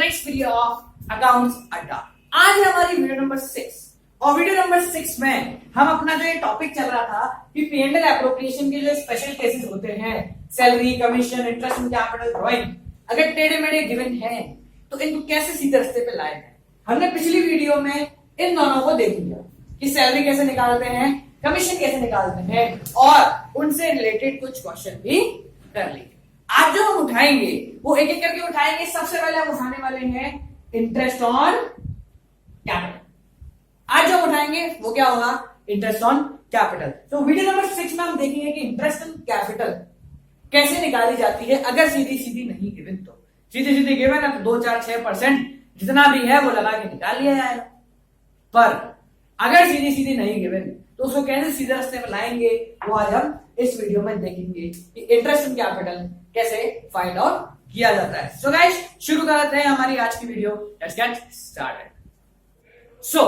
Next video of accounts अड्डा। आज है हमारी वीडियो नंबर 6 और वीडियो नंबर 6 में हम अपना जो ये टॉपिक चल रहा था कि P&L एप्रोप्रिएशन के जो स्पेशल केसेस होते हैं, salary, commission, interest in capital, drawing, अगर टेढ़े मेढ़े गिवन हैं तो इनको कैसे सीधे रास्ते पे लाए हैं। हमने पिछली वीडियो में इन दोनों को देख लिया कि सैलरी कैसे निकालते हैं, कमीशन कैसे निकालते हैं और उनसे रिलेटेड कुछ क्वेश्चन भी कर लिए। आज जो हम उठाएंगे वो एक एक करके उठाएंगे। सबसे पहले हम उठाने वाले हैं इंटरेस्ट ऑन कैपिटल। आज जो उठाएंगे वो क्या होगा, इंटरेस्ट ऑन कैपिटल। तो वीडियो नंबर 6 में हम देखेंगे कि इंटरेस्ट ऑन कैपिटल कैसे निकाली जाती है। अगर सीधी सीधी नहीं गिवन तो सीधी सीधी गिवन है तो 2, 4, 6% जितना भी है वो लगा के निकाल लिया जाएगा। पर अगर सीधी सीधी नहीं गिवन तो उसको कैसे सीधे रास्ते पर लाएंगे वो आज हम इस वीडियो में देखेंगे कि इंटरेस्ट ऑन कैपिटल कैसे फाइंड आउट किया जाता है। सो गाइस शुरू करते हैं हमारी आज की video. Let's get started. So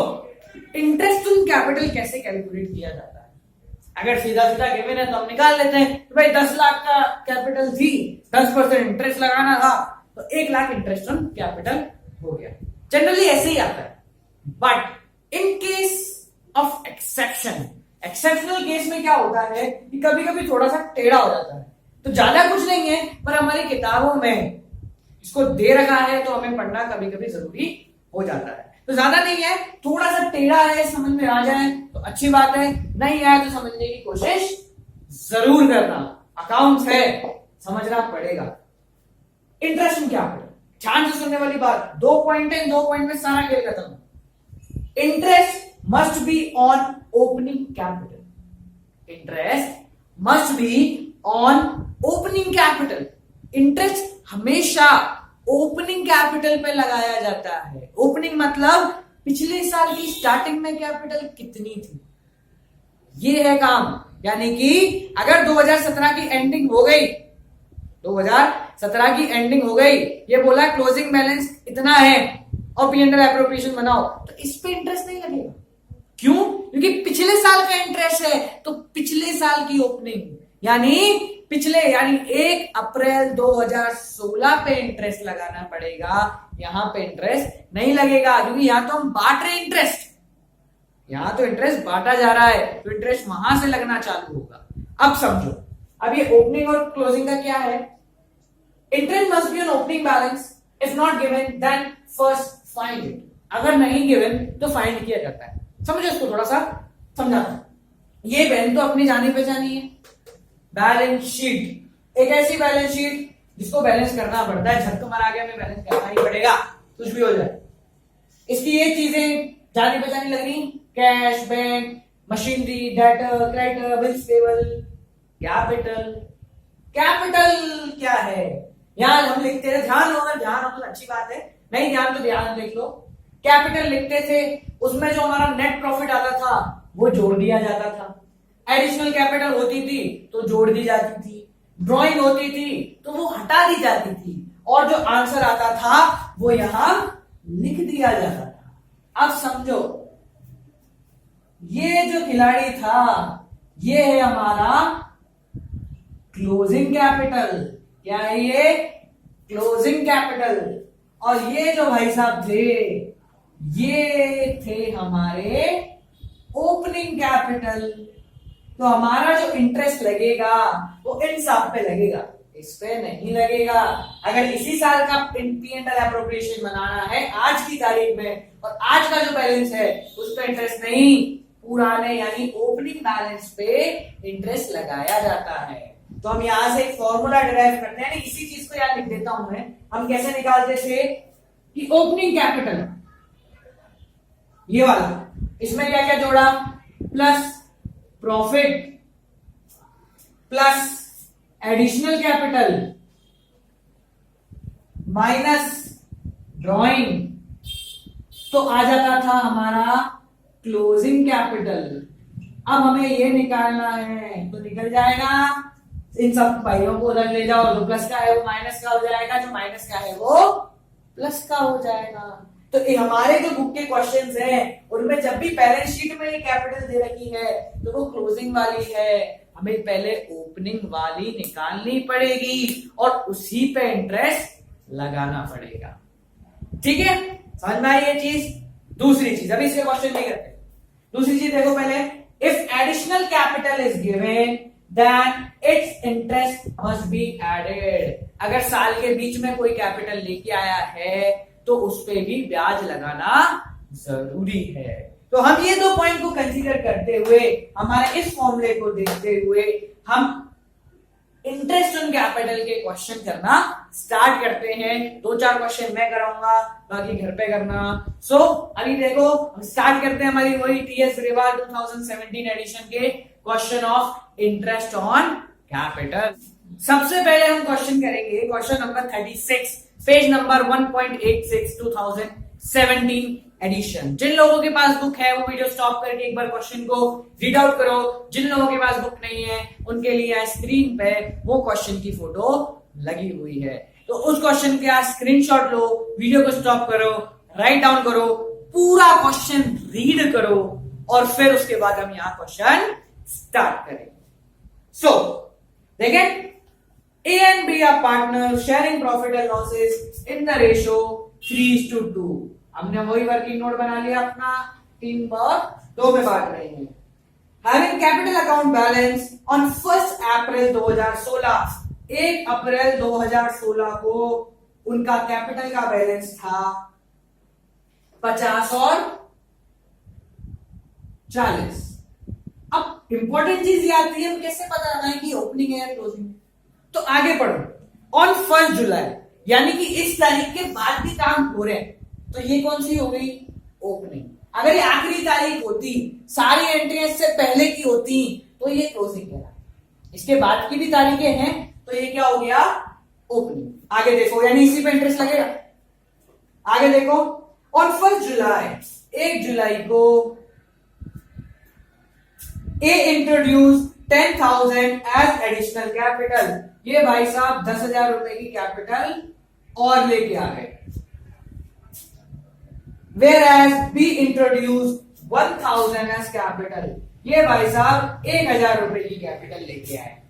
interest on capital कैसे कैलकुलेट किया जाता है। अगर सीधा सीधा गिवन है तो हम निकाल लेते हैं तो भाई 10 लाख का कैपिटल थी, 10% इंटरेस्ट लगाना था तो 1 लाख इंटरेस्ट ऑन कैपिटल हो गया। जनरली ऐसे ही आता है। But in case of exceptional case में क्या होता है कि कभी कभी थोड़ा सा टेढ़ा हो जाता है। तो ज्यादा कुछ नहीं है पर हमारी किताबों में इसको दे रखा है तो हमें पढ़ना कभी कभी जरूरी हो जाता है। तो ज्यादा नहीं है, थोड़ा सा टेढ़ा है, समझ में आ जाए तो अच्छी बात है, नहीं आए तो समझने की कोशिश जरूर करना। अकाउंट्स है, समझना पड़ेगा। इंटरेस्ट इन कैपिटल, ध्यान से सुनने वाली बात। 2 पॉइंट है, 2 पॉइंट में सारा खेल खत्म। Interest must be on opening capital. Interest must be on opening capital. Interest हमेशा ओपनिंग कैपिटल पे लगाया जाता है। ओपनिंग मतलब पिछले साल की स्टार्टिंग में कैपिटल कितनी थी, ये है काम। यानी कि अगर 2017 की एंडिंग हो गई, 2017 की एंडिंग हो गई, ये बोला क्लोजिंग बैलेंस इतना है और P&L एप्रोप्रिएशन बनाओ, तो इस पे इंटरेस्ट नहीं लगेगा। क्यों? क्योंकि पिछले साल का इंटरेस्ट है तो पिछले साल की ओपनिंग यानी 1 अप्रैल 2016 पे इंटरेस्ट लगाना पड़ेगा। यहां पे इंटरेस्ट नहीं लगेगा क्योंकि यहां तो हम बांट रहे इंटरेस्ट, यहां तो इंटरेस्ट बांटा जा रहा है तो इंटरेस्ट वहां से लगना चालू होगा। अब समझो, अब ये ओपनिंग और क्लोजिंग का क्या है। Interest must be on opening balance, if not given then first find it. अगर नहीं गिवन तो फाइंड किया जाता है। समझो इसको थोड़ा सा समझाता हूं। ये पेन तो अपनी जानी पहचानी है। बैलेंस शीट एक ऐसी बैलेंस शीट जिसको बैलेंस करना पड़ता है, झटका मारा गया में बैलेंस करना ही पड़ेगा, कुछ भी हो जाए। इसकी ये चीजें जानी पहचानी लग रही, cash, bank, machinery, debtor, creditor, bills payable, capital. Capital क्या है यहां हम लिखते हैं, ध्यान हो तो अच्छी बात है, नहीं ध्यान तो ध्यान लिख लो। कैपिटल लिखते थे, उसमें जो हमारा नेट प्रॉफिट आता था वो जोड़ दिया जाता था। एडिशनल कैपिटल होती थी तो जोड़ दी जाती थी, ड्राइंग होती थी तो वो हटा दी जाती थी और जो आंसर आता था वो यहां लिख दिया जाता था। अब समझो, ये जो खिलाड़ी था ये है हमारा क्लोजिंग कैपिटल। क्या है ये? Closing capital. और ये जो भाई साहब थे ये थे हमारे ओपनिंग कैपिटल। तो हमारा जो इंटरेस्ट लगेगा वो इन सब पे लगेगा, इस पे नहीं लगेगा। अगर इसी साल का P&L एप्रोप्रिएशन बनाना है आज की तारीख में और आज का जो बैलेंस है उस पे इंटरेस्ट नहीं, पुराने यानी ओपनिंग बैलेंस पे इंटरेस्ट लगाया जाता है। तो हम यहां से एक फॉर्मूला डिराइव करते हैं, इसी चीज को याद लिख देता हूं मैं। हम कैसे निकालते थे कि ओपनिंग कैपिटल ये वाला, इसमें क्या क्या जोड़ा, plus profit plus additional capital minus drawing, तो आ जाता था हमारा क्लोजिंग कैपिटल। अब हमें ये निकालना है तो निकल जाएगा, इन सब पाइयों को उधर ले जाओ, जो प्लस का है वो माइनस का हो जाएगा, जो माइनस का है वो प्लस का हो जाएगा। तो हमारे जो बुक के क्वेश्चंस हैं उनमें जब भी बैलेंस शीट में कैपिटल दे रखी है तो वो क्लोजिंग वाली है, हमें पहले ओपनिंग वाली निकालनी पड़ेगी और उसी पे इंटरेस्ट लगाना पड़ेगा। ठीक है, समझ में आई ये चीज। दूसरी चीज, अभी इसके क्वेश्चन नहीं करते। दूसरी चीज देखो पहले, if additional capital is given then it's interest must be added. अगर साल के बीच में कोई कैपिटल लेके आया है तो उस पे भी ब्याज लगाना जरूरी है। तो हम ये दो पॉइंट को कंसीडर करते हुए, हमारे इस फॉर्मूले को देखते हुए हम इंटरेस्ट ऑन कैपिटल के क्वेश्चन करना स्टार्ट करते हैं। 2-4 क्वेश्चन मैं कराऊंगा, बाकी घर पे करना। सो अभी देखो हम स्टार्ट करते हैं हमारी वही टीएस रिवा 2017 एडिशन के question of interest on capital. सबसे पहले हम क्वेश्चन करेंगे question number 36, page number 1.86 2017 edition. जिन लोगों के पास बुक है वो वीडियो स्टॉप करके एक बार क्वेश्चन को रीड आउट करो। जिन लोगों के पास बुक नहीं है उनके लिए स्क्रीन पे वो क्वेश्चन की फोटो लगी हुई है, तो उस क्वेश्चन का स्क्रीनशॉट लो, वीडियो को स्टॉप करो, राइट डाउन करो, पूरा क्वेश्चन रीड करो और फिर उसके बाद हम यहां क्वेश्चन स्टार्ट करें। सो देखें, A and B are partners sharing profit and losses in the ratio 3:2। हमने वही वर्किंग नोट बना लिया अपना, 3/2 में बांट रहे हैं। Having capital account balance on 1 अप्रैल 2016, 1 अप्रैल 2016 को उनका कैपिटल का बैलेंस था 50 और 40। अब इंपॉर्टेंट चीज ये आती है, कैसे पता लगाएं कि ओपनिंग है या क्लोजिंग। तो आगे पढ़ो, ऑन 1 जुलाई यानी कि इस तारीख के बाद भी काम हो रहे हैं, तो ये कौन सी हो गई, ओपनिंग। अगर ये आखिरी तारीख होती, सारी एंट्री से पहले की होती, तो ये क्लोजिंग कहलाता। इसके बाद की भी तारीखें हैं तो ये क्या हो गया, ओपनिंग। आगे देखो, यानी इसी पे इंटरेस्ट लगेगा। आगे देखो, ऑन 1 जुलाई, 1 जुलाई को A introduce 10,000 as additional capital. ये भाई साहब 10,000 रुपए की कैपिटल और लेके आ गए। Whereas B introduced 1,000 as capital, ये भाई साहब 1,000 रुपए की कैपिटल लेके आए।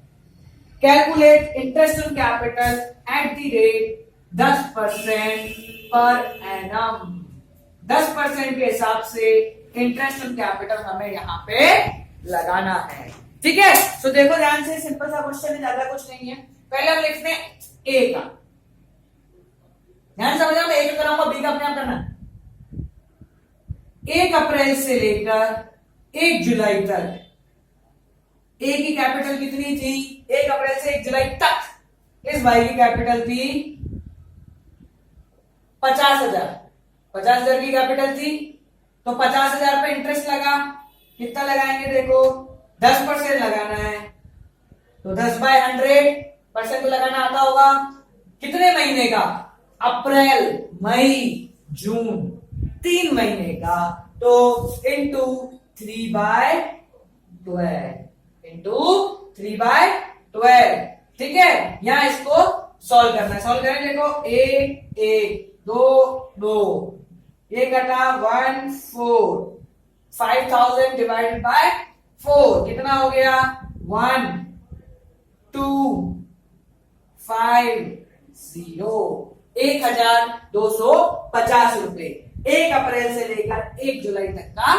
Calculate interest on capital at the rate 10% per annum. 10% के हिसाब से इंटरेस्ट ऑन कैपिटल हमें यहां पे लगाना है। ठीक है, तो देखो ध्यान से, सिंपल सा क्वेश्चन है, ज्यादा कुछ नहीं है। पहले हम लिखते हैं ए का, ध्यान समझना, मैं ए का कराऊंगा, बी का अपने आप करना। 1 अप्रैल से लेकर 1 जुलाई तक ए की कैपिटल कितनी थी, 1 अप्रैल से 1 जुलाई तक इस भाई की कैपिटल थी 50,000। 50,000 की कैपिटल थी, तो 50,000 पे इंटरेस्ट लगा। कितना लगाएंगे, देखो 10% लगाना है, तो 10/100% तो लगाना आता होगा। कितने महीने का, अप्रैल, मई, जून, 3 महीने का, तो इंटू 3/12, इंटू 3/12। ठीक है, यहां इसको सॉल्व करना है। सॉल्व करें, देखो 1 1 2 2, ये कटा 1 4, 5,000 डिवाइडेड बाय 4 कितना हो गया, 1 2 5 0, 1,250 रुपए 1 अप्रैल से लेकर 1 जुलाई तक का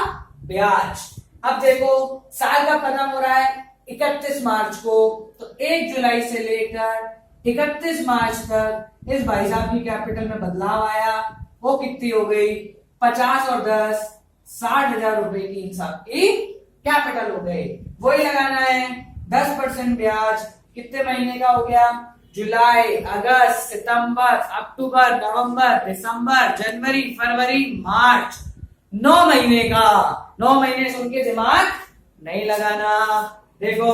ब्याज। अब देखो साल का खत्म हो रहा है 31 मार्च को, तो 1 जुलाई से लेकर 31 मार्च तक इस भाई साहब की कैपिटल में बदलाव आया। वो कितनी हो गई, 50 और 10 60,000 रुपए की हिसाब की कैपिटल हो गई। वही लगाना है, 10% ब्याज। कितने महीने का हो गया, जुलाई, अगस्त, सितंबर, अक्टूबर, नवंबर, दिसंबर, जनवरी, फरवरी, मार्च, 9 महीने का। 9 महीने से उनके दिमाग नहीं लगाना। देखो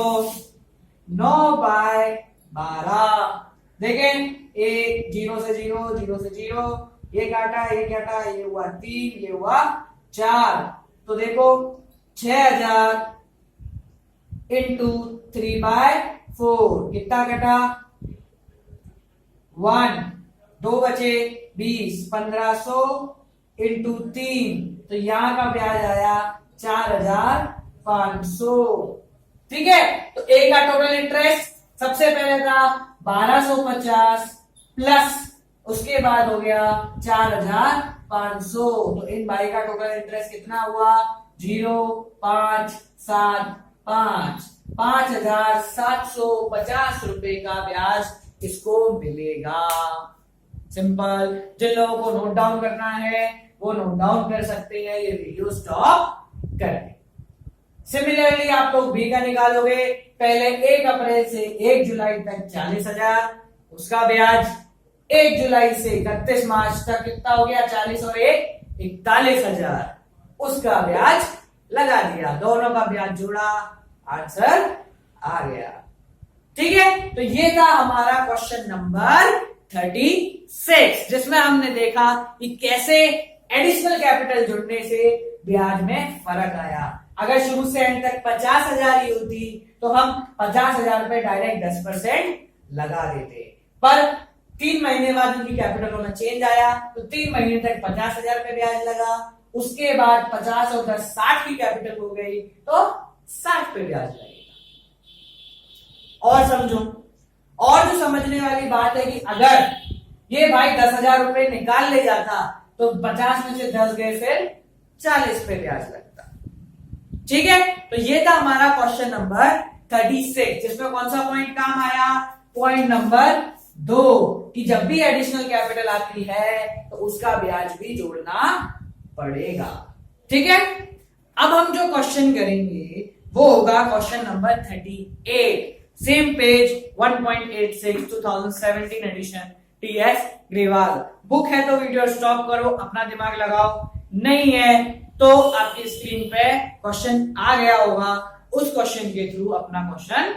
9/12, देखें 1 0 से 0 0 से 0, ये काटा, ये हुआ 3, ये हुआ 4, तो देखो 6,000 इंटू 3/4 कितना कटा, 1 2 बचे 20, 1,500 इंटू 3, तो यहां का ब्याज आया 4,500। ठीक है, तो ए का टोटल इंटरेस्ट सबसे पहले था 1,250 प्लस उसके बाद हो गया 4,500। तो इन भाई का टोटल इंटरेस्ट कितना हुआ? 0,575, 5,750 रुपए का ब्याज इसको मिलेगा। सिंपल। जिन लोगों को नोट डाउन करना है वो नोट डाउन कर सकते हैं, ये वीडियो स्टॉप करें। सिमिलरली आप लोग बी का निकालोगे। पहले 1 अप्रैल से 1 जुलाई तक 40,000, उसका ब्याज 1 जुलाई से 31 मार्च तक कितना हो गया? 40 और 1 41,000, उसका ब्याज लगा दिया, दोनों का ब्याज जोड़ा, आंसर आ गया। ठीक है, तो ये था हमारा क्वेश्चन नंबर 36, जिसमें हमने देखा कि कैसे एडिशनल कैपिटल जुड़ने से ब्याज में फर्क आया। अगर शुरू से एंड तक 50,000 ही होती तो हम 50,000 पे डायरेक्ट 10% लगा देते, पर 3 महीने बाद उनकी कैपिटल में चेंज आया तो 3 महीने तक 50,000 पे ब्याज लगा, उसके बाद 50 और 10 60 की कैपिटल हो गई तो 60 पे ब्याज लगेगा। और समझो, और जो समझने वाली बात है कि अगर ये भाई 10,000 रुपए निकाल ले जाता तो 50 में से 10 गए, फिर 40 पे ब्याज लगता। ठीक है, तो ये था हमारा क्वेश्चन नंबर 36, जिसमें कौन सा पॉइंट काम आया? पॉइंट नंबर 2, कि जब भी एडिशनल कैपिटल आती है तो उसका ब्याज भी जोड़ना पड़ेगा। ठीक है, अब हम जो क्वेश्चन करेंगे वो होगा question number 38, same page 1.86 2017 edition, TS Grewal. Book है तो वीडियो स्टॉप करो, अपना दिमाग लगाओ, नहीं है तो आपकी स्क्रीन पे क्वेश्चन आ गया होगा, उस क्वेश्चन के थ्रू अपना क्वेश्चन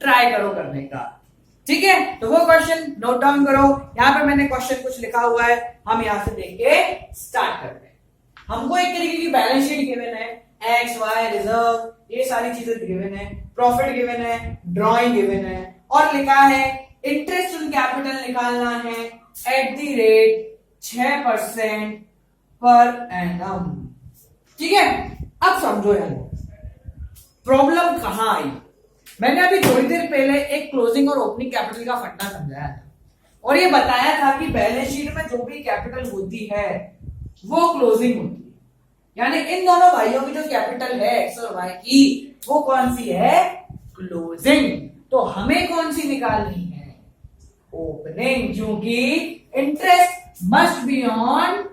ट्राई करो करने का। ठीक है, तो वो क्वेश्चन नोट डाउन करो। यहां पे मैंने क्वेश्चन कुछ लिखा हुआ है, हम यहां से देख के स्टार्ट करते हैं। हमको एक तरीके की बैलेंस शीट गिवन है, एक्स वाई रिजर्व, ये सारी चीजें गिवन है, प्रॉफिट गिवन है, ड्रॉइंग गिवन है, और लिखा है इंटरेस्ट ऑन कैपिटल निकालना है at the rate 6% per annum. ठीक है, अब समझो यार प्रॉब्लम कहां आई। मैंने अभी थोड़ी देर पहले एक क्लोजिंग और ओपनिंग कैपिटल का फंडा समझाया था और ये बताया था कि बैलेंस शीट में जो भी कैपिटल होती है वो क्लोजिंग होती है, यानी इन दोनों भाइयों की जो कैपिटल है एक्स और वाई की, वो कौन सी है? क्लोजिंग। तो हमें कौन सी निकालनी है? ओपनिंग, क्योंकि interest must be on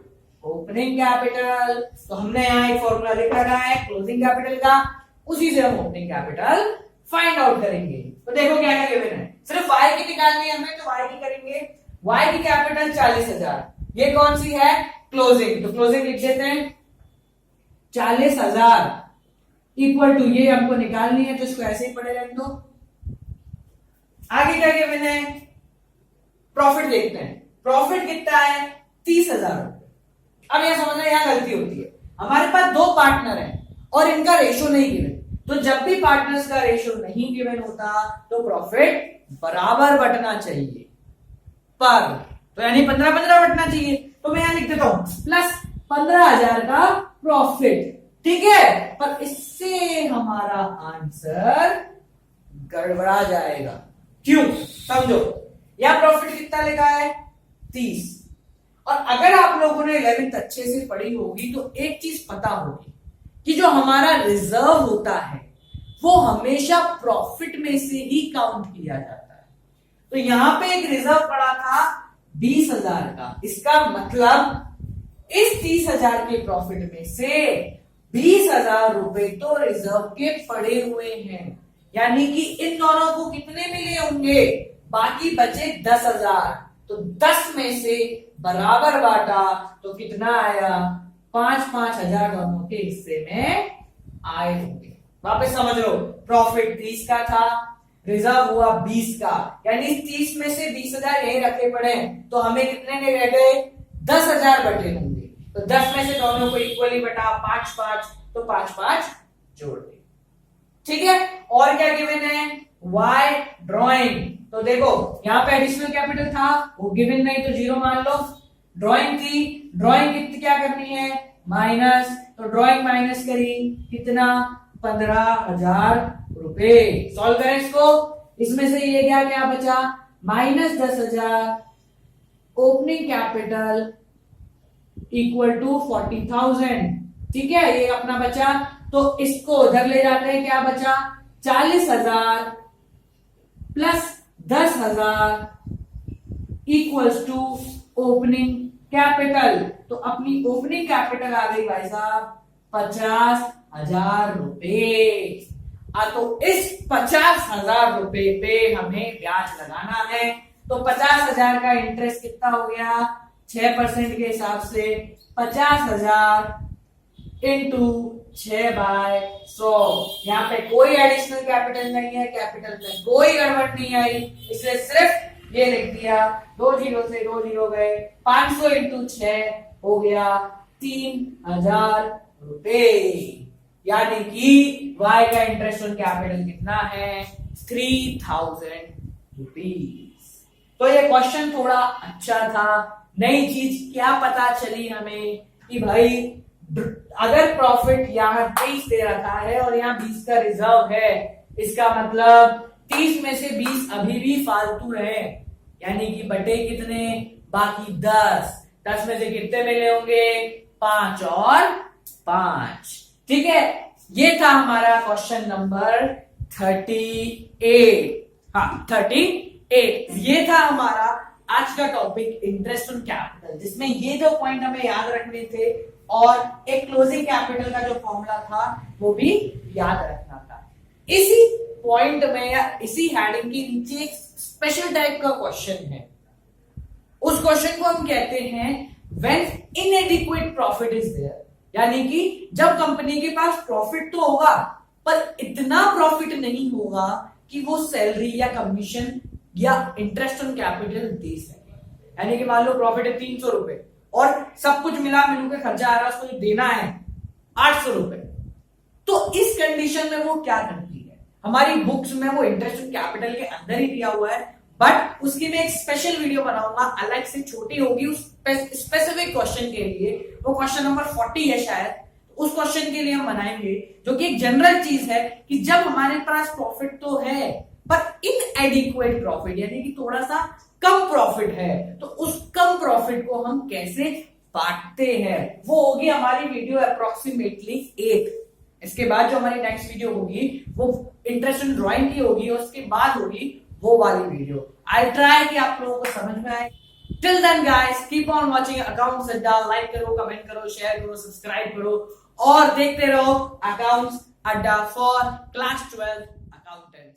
opening capital. तो हमने यहां एक फॉर्मूला लिख रखा है क्लोजिंग कैपिटल का, उसी से हम ओपनिंग कैपिटल फाइंड आउट करेंगे। तो देखो क्या क्या गिवन है, सिर्फ y की निकालनी है हमें, तो y की करेंगे। y की कैपिटल 40,000, ये कौन सी है? क्लोजिंग। तो क्लोजिंग लिख देते हैं 40,000 इक्वल टू, ये हमको निकालनी है तो इसको ऐसे ही पड़े रहने दो। आगे क्या गिवन है? प्रॉफिट देखते हैं, प्रॉफिट कितना है? 30,000। अब यह समझना यहां गलती होती है, हमारे पास 2 पार्टनर हैं और इनका रेशो नहीं गिवन, तो जब भी पार्टनर्स का रेशो नहीं गिवन होता तो प्रॉफिट बराबर बंटना चाहिए, पर तो यानी 15-15 बंटना चाहिए। तो मैं यहां लिख देता हूं प्लस 15,000 का प्रॉफिट। ठीक है, पर इससे हमारा आंसर गड़बड़ा जाएगा। क्यों? समझो, यह प्रॉफिट कितना लिखा है? 30। और अगर आप लोगों ने 11th अच्छे से पढ़ी होगी तो एक चीज पता होगी कि जो हमारा रिजर्व होता है वो हमेशा प्रॉफिट में से ही काउंट किया जाता है। तो यहां पे एक रिजर्व पड़ा था 20,000 का, इसका मतलब इस 30,000 के प्रॉफिट में से 20,000 रुपए तो रिजर्व के पड़े हुए हैं, यानी कि इन दोनों को कितने मिले होंगे? बाकी बचे 10,000। तो 10 में से बराबर बांटा तो कितना आया? 5-5 हजार दोनों के हिस्से में आए होंगे। वापस समझ लो, प्रॉफिट 30 का था, रिजर्व हुआ 20 का, यानी 30 में से 20,000 यही रखे पड़े, तो हमें कितने रह गए? 10,000 बटे होंगे। तो 10 में से दोनों को इक्वली बटा 5-5, तो 5-5 जोड़ दे। ठीक है, और क्या गिवन है? Y drawing. तो देखो यहां पे एडिशनल कैपिटल था, वो गिवन नहीं तो 0 मान लो। ड्रॉइंग थी, ड्रॉइंग कितनी क्या करनी है? माइनस, तो ड्रॉइंग माइनस करी कितना? 15,000 रुपए। सॉल्व करें इसको, इसमें से ये क्या क्या बचा? -10,000 opening opening capital equal to 40,000। ठीक है, ये अपना बचा, तो इसको उधर ले जाते हैं, क्या बचा 40,000 plus 10,000 equals to opening capital. तो अपनी ओपनिंग कैपिटल आ गई भाई साहब 50,000 रुपए। तो इस 50,000 रुपए पे हमें ब्याज लगाना है। तो 50,000 का इंटरेस्ट कितना हो गया, 6% के हिसाब से 50,000 इंटू 6/100। यहाँ पे कोई एडिशनल कैपिटल नहीं है, कैपिटल में कोई गड़बड़ नहीं आई, इसलिए सिर्फ ये लिख दिया, 2 जीरो से 2 जीरो गए, 500 इंटू 6 हो गया 3,000 रुपए। यानी कि y का इंटरेस्ट ऑन कैपिटल कितना है, 3,000 रुपीज। तो ये क्वेश्चन थोड़ा अच्छा था। नई चीज क्या पता चली हमें कि भाई अगर प्रॉफिट यहाँ 23 दे रखा है और यहाँ 20 का रिजर्व है, इसका मतलब 30 में से 20 अभी भी फालतू है, यानी कि बटे कितने, बाकी 10 में से कितने मिले होंगे, 5 और 5। ठीक है, ये था हमारा क्वेश्चन नंबर 38। हाँ 38, ये था हमारा आज का टॉपिक इंटरेस्ट ऑन कैपिटल, जिसमें ये जो पॉइंट हमें याद रखने थे और एक क्लोजिंग कैपिटल का जो फॉर्मूला था वो भी याद रखना था। इसी पॉइंट में या इसी हेडिंग के नीचे एक स्पेशल टाइप का क्वेश्चन है। उस क्वेश्चन को हम कहते हैं when inadequate profit is there, यानी कि जब कंपनी के पास प्रॉफिट तो होगा पर इतना प्रॉफिट नहीं होगा कि वो सैलरी या कमीशन या इंटरेस्ट ऑन कैपिटल दे सके। यानी कि मान लो प्रॉफिट है 300 रुपए और सब कुछ मिला मिलू के खर्चा आ रहा है, उसको जो देना है 800 रुपए। तो इस कंडीशन में वो क्या करती है, हमारी बुक्स में वो इंटरेस्ट ऑन कैपिटल के अंदर ही दिया हुआ है, बट उसकी मैं एक स्पेशल वीडियो बनाऊंगा, अलग से छोटी होगी उस स्पेसिफिक क्वेश्चन के लिए। वो क्वेश्चन नंबर 40 है शायद, उस क्वेश्चन के लिए हम बनाएंगे, जो कि एक जनरल चीज है कि जब हमारे पास प्रॉफिट तो है पर इनएडिक्वेट प्रॉफिट, यानी कि थोड़ा सा कम प्रॉफिट है, तो उस कम प्रॉफिट को हम कैसे बांटते हैं, वो होगी हमारी वीडियो अप्रोक्सीमेटली 8। इसके बाद जो हमारी नेक्स्ट वीडियो होगी वो इंटरेस्ट इन ड्राइंग की होगी, और उसके बाद होगी वो वाली वीडियो। आई ट्राई कि आप लोगों को समझ में आए। Till then guys keep on watching accounts Adda, like करो, कमेंट करो, शेयर करो, सब्सक्राइब करो और देखते रहो अकाउंट्स अड्डा फॉर क्लास 12 अकाउंटेंट्स।